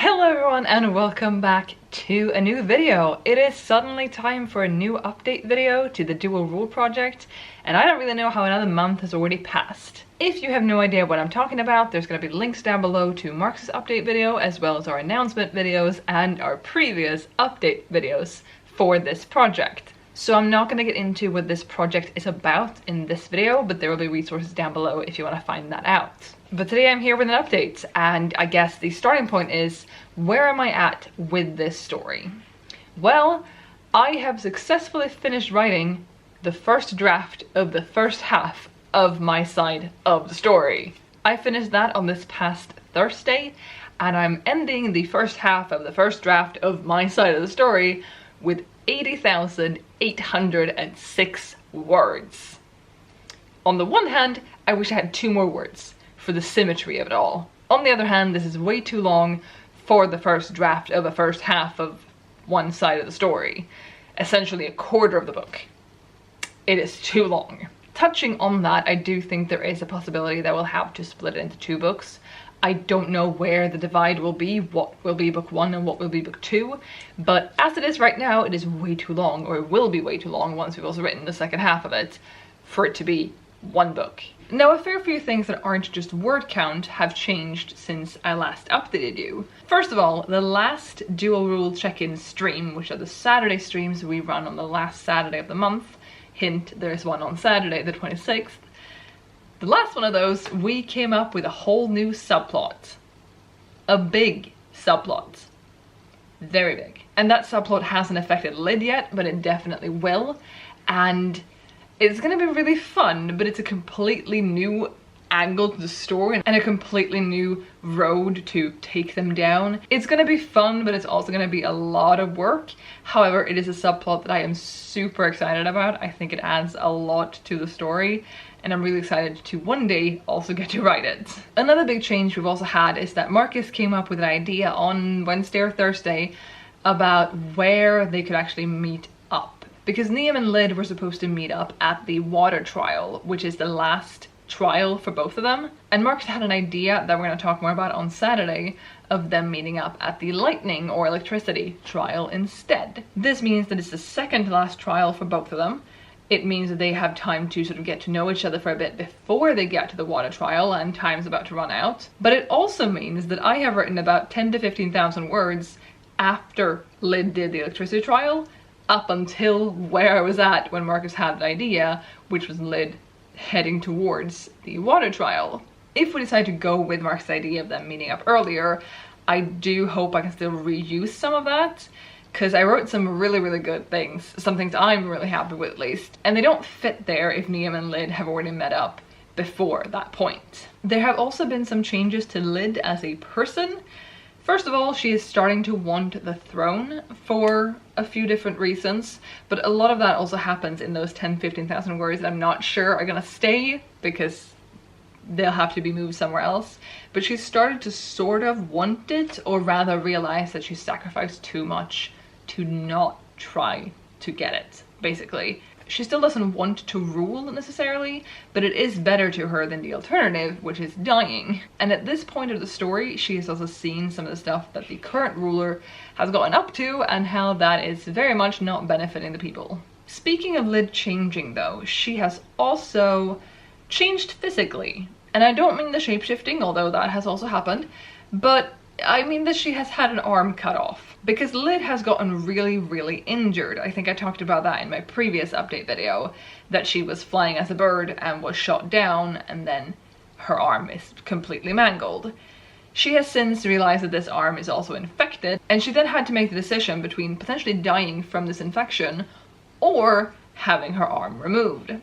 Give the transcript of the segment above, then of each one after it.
Hello everyone and welcome back to a new video. It is suddenly time for a new update video to the dual rule project, and I don't really know how another month has already passed. If you have no idea what I'm talking about, there's going to be links down below to Mark's update video as well as our announcement videos and our previous update videos for this project. So I'm not going to get into what this project is about in this video, but there will be resources down below if you want to find that out. But today I'm here with an update, and I guess the starting point is, where am I at with this story? Well, I have successfully finished writing the first draft of the first half of my side of the story. I finished that on this past Thursday, and I'm ending the first half of the first draft of my side of the story with 80,806 words. On the one hand, I wish I had 2 more words for the symmetry of it all. On the other hand, this is way too long for the first draft of the first half of one side of the story. Essentially a quarter of the book. It is too long. Touching on that, I do think there is a possibility that we'll have to split it into 2 books. I don't know where the divide will be, what will be book 1 and what will be book 2, but as it is right now, it is way too long, or it will be way too long once we've also written the second half of it, for it to be 1 book. Now, a fair few things that aren't just word count have changed since I last updated you. First of all, the last dual rule check-in stream, which are the Saturday streams we run on the last Saturday of the month, hint, there's one on Saturday the 26th, the last one of those, we came up with a whole new subplot. A big subplot. Very big. And that subplot hasn't affected Lid yet, but it definitely will. And it's gonna be really fun, but it's a completely new angle to the story and a completely new road to take them down. It's gonna be fun, but it's also gonna be a lot of work. However, it is a subplot that I am super excited about. I think it adds a lot to the story, and I'm really excited to one day also get to write it. Another big change we've also had is that Marcus came up with an idea on Wednesday or Thursday about where they could actually meet up. Because Niamh and Lid were supposed to meet up at the water trial, which is the last trial for both of them. And Marcus had an idea that we're going to talk more about on Saturday of them meeting up at the lightning or electricity trial instead. This means that it's the second to last trial for both of them. It means that they have time to sort of get to know each other for a bit before they get to the water trial, and time's about to run out. But it also means that I have written about 10 to 15,000 words after Lid did the electricity trial, up until where I was at when Marcus had the idea, which was Lid heading towards the water trial. If we decide to go with Mark's idea of them meeting up earlier, I do hope I can still reuse some of that, because I wrote some really good things, some things I'm really happy with at least, and they don't fit there if Niamh and Lid have already met up before that point. There have also been some changes to Lid as a person. First of all, she is starting to want the throne for a few different reasons, but a lot of that also happens in those 10-15,000 words that I'm not sure are gonna stay because they'll have to be moved somewhere else. But she's started to sort of want it, or rather realize that she sacrificed too much to not try to get it, basically. She still doesn't want to rule necessarily, but it is better to her than the alternative, which is dying. And at this point of the story, she has also seen some of the stuff that the current ruler has gotten up to and how that is very much not benefiting the people. Speaking of Lid changing though, she has also changed physically. And I don't mean the shapeshifting, although that has also happened, but I mean that she has had an arm cut off, because Lid has gotten really injured. I think I talked about that in my previous update video, that she was flying as a bird and was shot down, and then her arm is completely mangled. She has since realized that this arm is also infected, and she then had to make the decision between potentially dying from this infection or having her arm removed.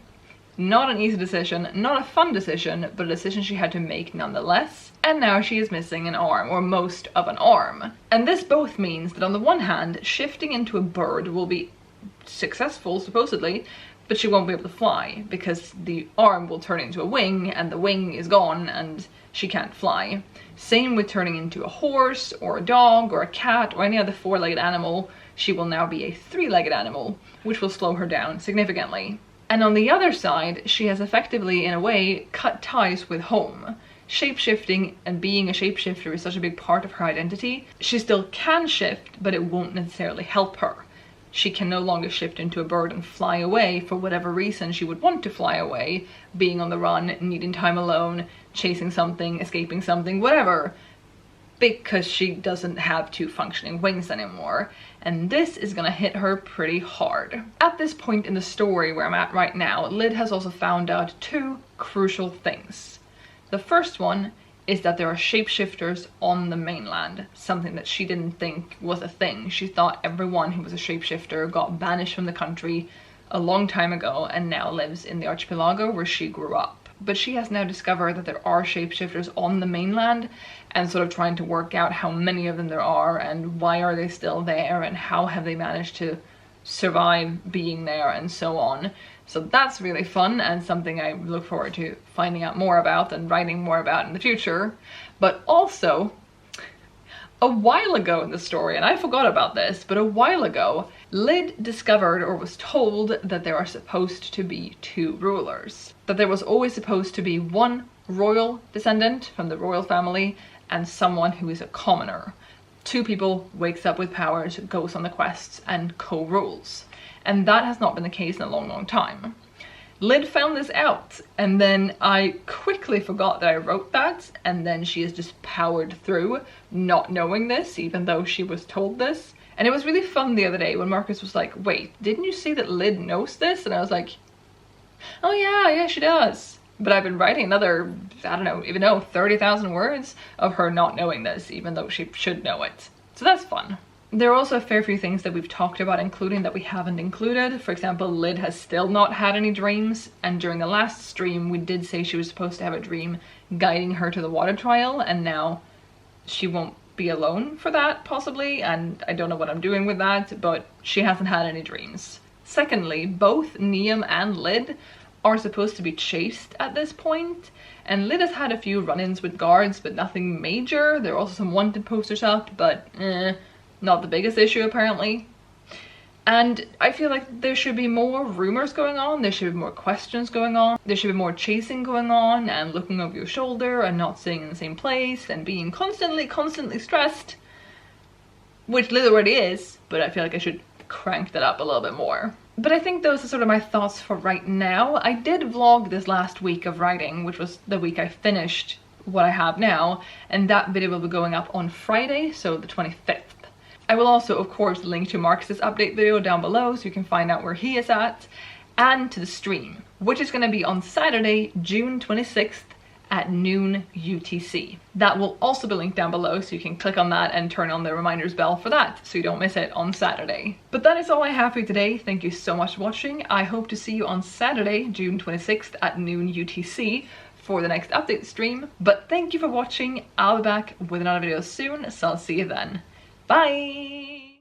Not an easy decision, not a fun decision, but a decision she had to make nonetheless. And now she is missing an arm, or most of an arm. And this both means that on the one hand, shifting into a bird will be successful, supposedly, but she won't be able to fly, because the arm will turn into a wing, and the wing is gone, and she can't fly. Same with turning into a horse, or a dog, or a cat, or any other 4-legged animal. She will now be a 3-legged animal, which will slow her down significantly. And on the other side, she has effectively, in a way, cut ties with home. shapeshifting and being a shapeshifter is such a big part of her identity, she still can shift, but it won't necessarily help her. She can no longer shift into a bird and fly away for whatever reason she would want to fly away, being on the run, needing time alone, chasing something, escaping something, whatever, because she doesn't have two functioning wings anymore. And this is gonna hit her pretty hard. At this point in the story where I'm at right now, Lid has also found out two crucial things. The first one is that there are shapeshifters on the mainland, something that she didn't think was a thing. She thought everyone who was a shapeshifter got banished from the country a long time ago and now lives in the archipelago where she grew up. But she has now discovered that there are shapeshifters on the mainland, and sort of trying to work out how many of them there are and why are they still there and how have they managed to survive being there and so on. So that's really fun and something I look forward to finding out more about and writing more about in the future. But also, a while ago in the story, and I forgot about this, but a while ago, Lid discovered or was told that there are supposed to be two rulers. That there was always supposed to be one royal descendant from the royal family and someone who is a commoner. Two people, wakes up with powers, goes on the quests and co-rules. And that has not been the case in a long, long time. Lid found this out, and then I quickly forgot that I wrote that, and then she has just powered through not knowing this, even though she was told this. And it was really fun the other day when Marcus was like, wait, didn't you see that Lid knows this? And I was like, oh yeah, she does. But I've been writing another, I don't know, even though 30,000 words of her not knowing this, even though she should know it. So that's fun. There are also a fair few things that we've talked about including that we haven't included. For example, Lid has still not had any dreams, and during the last stream we did say she was supposed to have a dream guiding her to the water trial, and now she won't be alone for that, possibly, and I don't know what I'm doing with that, but she hasn't had any dreams. Secondly, both Niam and Lid are supposed to be chased at this point, and Lid has had a few run-ins with guards, but nothing major. There are also some wanted posters up, but not the biggest issue apparently. And I feel like there should be more rumors going on, there should be more questions going on, there should be more chasing going on and looking over your shoulder and not staying in the same place and being constantly stressed, which Lid already is, but I feel like I should crank that up a little bit more. But I think those are sort of my thoughts for right now. I did vlog this last week of writing, which was the week I finished what I have now, and that video will be going up on Friday, so the 25th. I will also, of course, link to Marcus's update video down below so you can find out where he is at, and to the stream, which is going to be on Saturday, June 26th at noon UTC. That will also be linked down below so you can click on that and turn on the reminders bell for that so you don't miss it on Saturday. But that is all I have for you today. Thank you so much for watching. I hope to see you on Saturday, June 26th at noon UTC for the next update stream. But thank you for watching. I'll be back with another video soon, so I'll see you then. Bye!